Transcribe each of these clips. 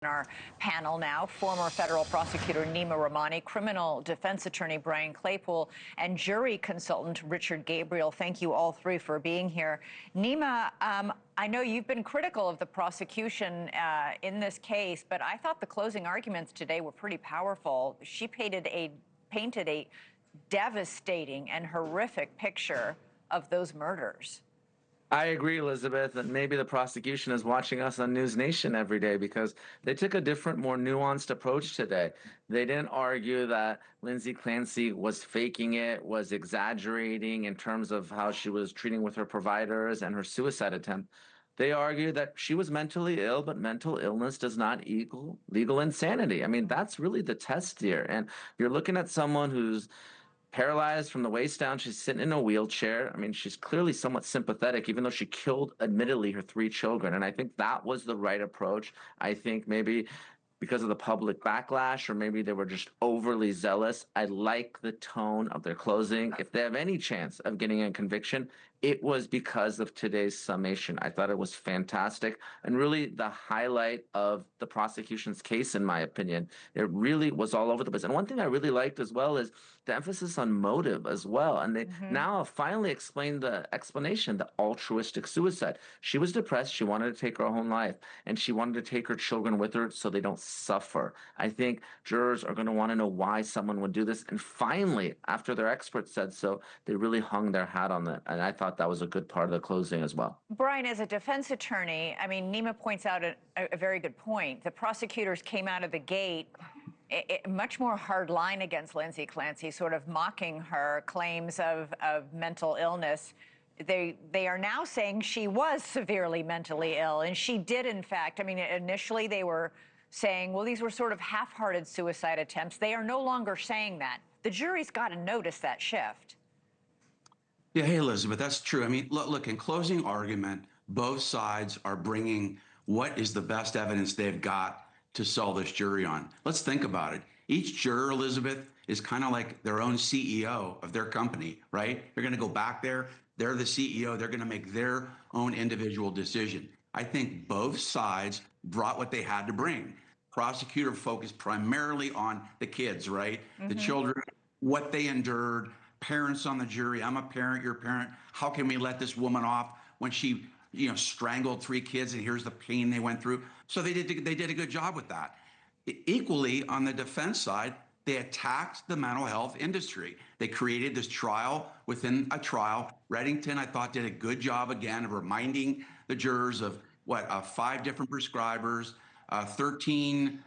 Our panel now, former federal prosecutor Nima Rahmani, criminal defense attorney Brian Claypool, and jury consultant Richard Gabriel. Thank you all three for being here. Nima, I know you've been critical of the prosecution in this case, but I thought the closing arguments today were pretty powerful. She painted a devastating and horrific picture of those murders. I agree, Elizabeth, that maybe the prosecution is watching us on News Nation every day because they took a different, more nuanced approach today. They didn't argue that Lindsay Clancy was faking it, was exaggerating in terms of how she was treating with her providers and her suicide attempt. They argued that she was mentally ill, but mental illness does not equal legal insanity. I mean, that's really the test here. And you're looking at someone who's paralyzed from the waist down. She's sitting in a wheelchair. I mean, she's clearly somewhat sympathetic, even though she killed, admittedly, her three children. And I think that was the right approach. I think maybe because of the public backlash, or maybe they were just overly zealous. I like the tone of their closing. If they have any chance of getting a conviction, it was because of today's summation. I thought it was fantastic and really the highlight of the prosecution's case, in my opinion. It really was all over the place. And one thing I really liked as well is the emphasis on motive as well. And they now have finally explained the explanation, the altruistic suicide. She was depressed. She wanted to take her own life, and she wanted to take her children with her so they don't suffer. I think jurors are going to want to know why someone would do this. And finally, after their experts said so, they really hung their hat on that. And I thought that was a good part of the closing as well. Brian, as a defense attorney, I mean, Nima points out a very good point. The prosecutors came out of the gate much more hard line against Lindsay Clancy, sort of mocking her claims of mental illness. They are now saying she was severely mentally ill, and she did, in fact. I mean, initially they were saying, well, these were sort of half-hearted suicide attempts. They are no longer saying that. The jury's got to notice that shift. Yeah, hey, Elizabeth, that's true. I mean, look, in closing argument, both sides are bringing what is the best evidence they've got to sell this jury on. Let's think about it. Each juror, Elizabeth, is kind of like their own CEO of their company, right? They're going to go back there. They're the CEO. They're going to make their own individual decision. I think both sides brought what they had to bring. Prosecutor focused primarily on the kids, right? The children, what they endured, parents on the jury. I'm a parent, you're a parent. How can we let this woman off when she, strangled three kids, and here's the pain they went through? So they did a good job with that. Equally, on the defense side, they attacked the mental health industry. They created this trial within a trial. Reddington, I thought, did a good job again of reminding the jurors of 5 different prescribers, 13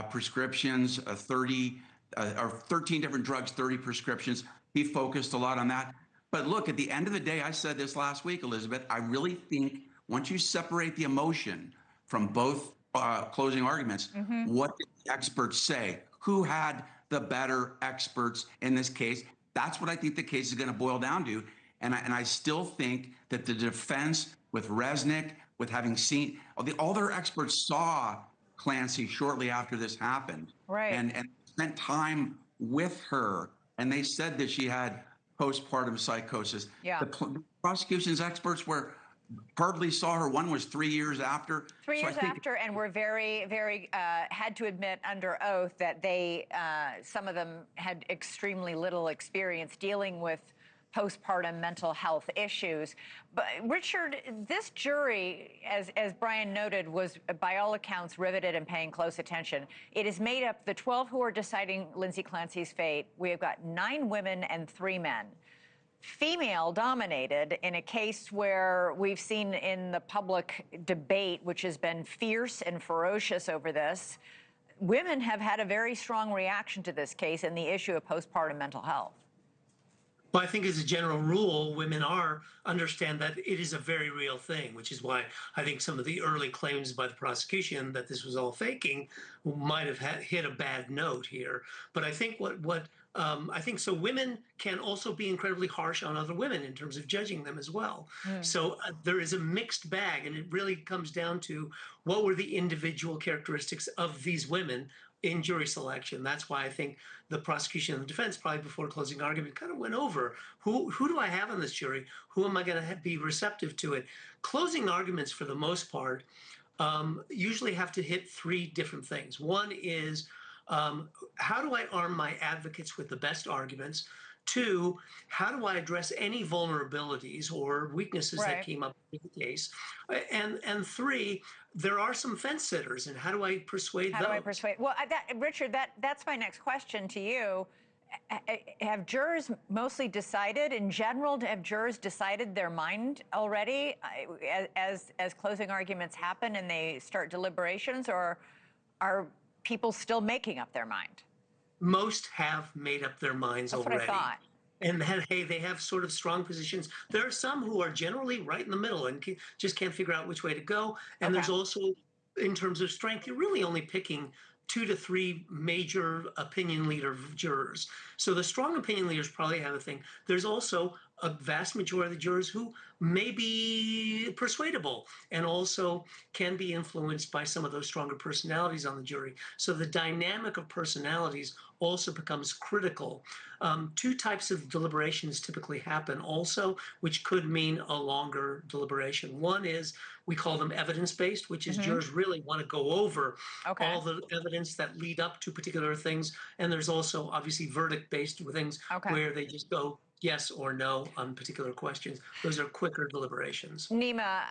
prescriptions, 30 or 13 different drugs, 30 prescriptions. He focused a lot on that. But look, at the end of the day, I said this last week, Elizabeth, I really think once you separate the emotion from both closing arguments, what did the experts say? Who had the better experts in this case? That's what I think the case is going to boil down to. And I still think that the defense with Resnick, with having seen, all their experts saw Clancy shortly after this happened. Right. And spent time with her. And they said that she had postpartum psychosis. Yeah. The prosecution's experts hardly saw her. One was 3 years after. 3 years after, and were very, very, had to admit under oath that they, some of them had extremely little experience dealing with postpartum mental health issues. But Richard, this jury, as Brian noted, was by all accounts riveted and paying close attention. It is made up, the 12 who are deciding Lindsay Clancy's fate, we have got 9 women and 3 men. Female dominated in a case where we've seen in the public debate, which has been fierce and ferocious over this, women have had a very strong reaction to this case and the issue of postpartum mental health. Well, I think as a general rule, women understand that it is a very real thing, which is why I think some of the early claims by the prosecution that this was all faking might have hit a bad note here. But I think I think so women can also be incredibly harsh on other women in terms of judging them as well. So there is a mixed bag, and it really comes down to what were the individual characteristics of these women in jury selection. That's why I think the prosecution and the defense, probably before closing argument, kind of went over who do I have on this jury? Who am I going to be receptive to it? Closing arguments, for the most part, usually have to hit three different things. One is, how do I arm my advocates with the best arguments? Two, how do I address any vulnerabilities or weaknesses that Right. came up in the case? And three, there are some fence sitters, and how do I persuade How do I those? persuade? Well, Richard, that's my next question to you. Have jurors mostly decided, in general, have jurors decided their mind already as closing arguments happen and they start deliberations, or are people still making up their mind? Most have made up their minds That's what I already. thought. And then, hey, they have sort of strong positions. There are some who are generally right in the middle and just can't figure out which way to go. And Okay. there's also, in terms of strength, you're really only picking 2 to 3 major opinion leader jurors. So the strong opinion leaders probably have a thing. There's also a vast majority of the jurors who may be persuadable and also can be influenced by some of those stronger personalities on the jury. So the dynamic of personalities also becomes critical. Two types of deliberations typically happen also, which could mean a longer deliberation. One is, we call them evidence-based, which is jurors really want to go over Okay. all the evidence that lead up to particular things. And there's also obviously verdict-based things Okay. where they just go yes or no on particular questions. Those are quicker deliberations. Nima,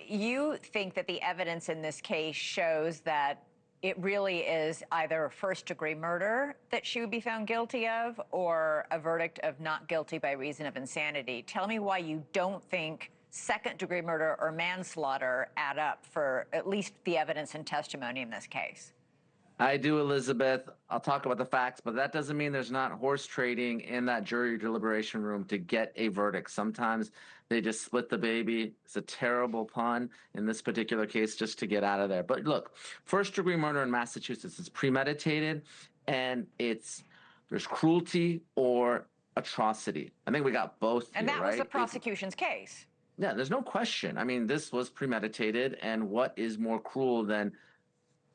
you think that the evidence in this case shows that it really is either first-degree murder that she would be found guilty of, or a verdict of not guilty by reason of insanity. Tell me why you don't think second-degree murder or manslaughter add up for at least the evidence and testimony in this case. I do, Elizabeth. I'll talk about the facts, but that doesn't mean there's not horse trading in that jury deliberation room to get a verdict. Sometimes they just split the baby. It's a terrible pun in this particular case just to get out of there. But look, first degree murder in Massachusetts is premeditated, and there's cruelty or atrocity. I think we got both And here, that was the right? prosecution's case. Yeah, there's no question. I mean, this was premeditated, and what is more cruel than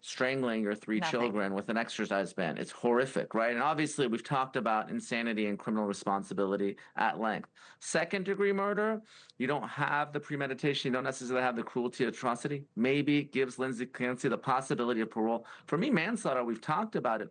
strangling your three Nothing. children with an exercise band? It's horrific, right? And obviously, we've talked about insanity and criminal responsibility at length. Second degree murder, you don't have the premeditation, you don't necessarily have the cruelty, atrocity. Maybe gives Lindsay Clancy the possibility of parole. For me, manslaughter, we've talked about it.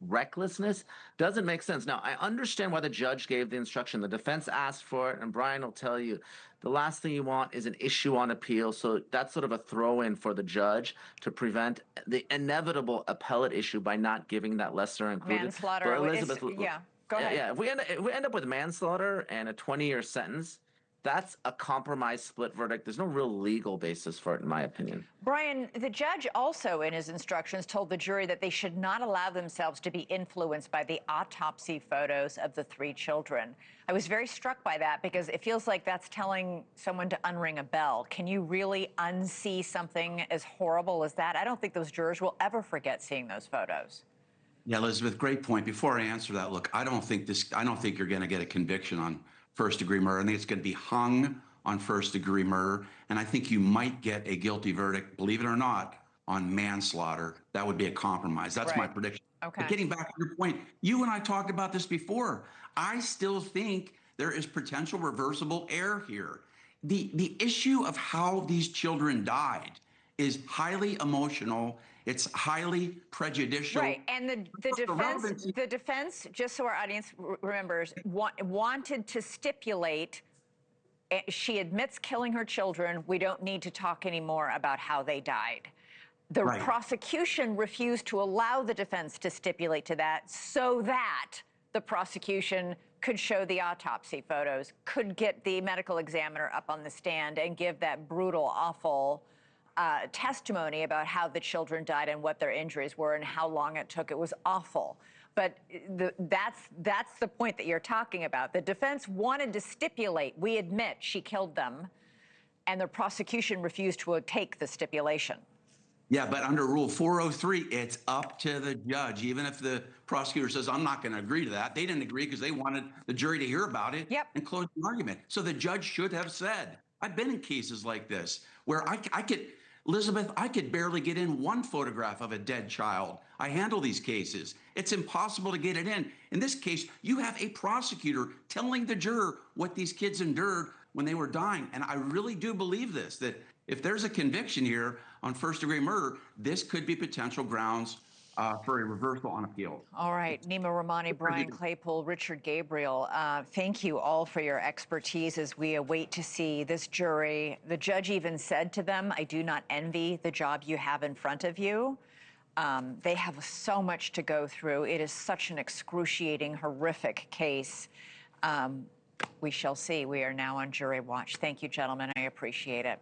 Recklessness doesn't make sense. Now, I understand why the judge gave the instruction. The defense asked for it, and Brian will tell you the last thing you want is an issue on appeal. So that's sort of a throw in for the judge to prevent the inevitable appellate issue by not giving that lesser included. Manslaughter. But Elizabeth, Yeah, go ahead. yeah, if we end up with manslaughter and a 20-year sentence, that's a compromise split verdict. There's no real legal basis for it, in my opinion. Brian, the judge also in his instructions told the jury that they should not allow themselves to be influenced by the autopsy photos of the 3 children. I was very struck by that because it feels like that's telling someone to unring a bell. Can you really unsee something as horrible as that? I don't think those jurors will ever forget seeing those photos. Yeah, Elizabeth, great point. Before I answer that, look, I don't think you're going to get a conviction on first degree murder. I think it's going to be hung on first degree murder. And I think you might get a guilty verdict, believe it or not, on manslaughter. That would be a compromise. That's my prediction. Okay. But getting back to your point, you and I talked about this before. I still think there is potential reversible error here. The issue of how these children died is highly emotional. It's highly prejudicial. Right, and the defense, just so our audience remembers, wanted to stipulate. She admits killing her children. We don't need to talk anymore about how they died. The prosecution refused to allow the defense to stipulate to that, so that the prosecution could show the autopsy photos, could get the medical examiner up on the stand and give that brutal, awful testimony about how the children died and what their injuries were and how long it took. It was awful. But that's the point that you're talking about. The defense wanted to stipulate, we admit she killed them, and the prosecution refused to take the stipulation. Yeah, but under Rule 403, it's up to the judge. Even if the prosecutor says, I'm not going to agree to that, they didn't agree because they wanted the jury to hear about it and close the argument. So the judge should have said, I've been in cases like this where I could, Elizabeth, I could barely get in one photograph of a dead child. I handle these cases. It's impossible to get it in. In this case, you have a prosecutor telling the juror what these kids endured when they were dying. And I really do believe this, that if there's a conviction here on first-degree murder, this could be potential grounds for a reversal on appeal. All right, Nima Rahmani, Brian Claypool, Richard Gabriel, thank you all for your expertise as we await to see this jury. The judge even said to them, I do not envy the job you have in front of you. They have so much to go through. It is such an excruciating, horrific case. We shall see. We are now on jury watch. Thank you, gentlemen. I appreciate it.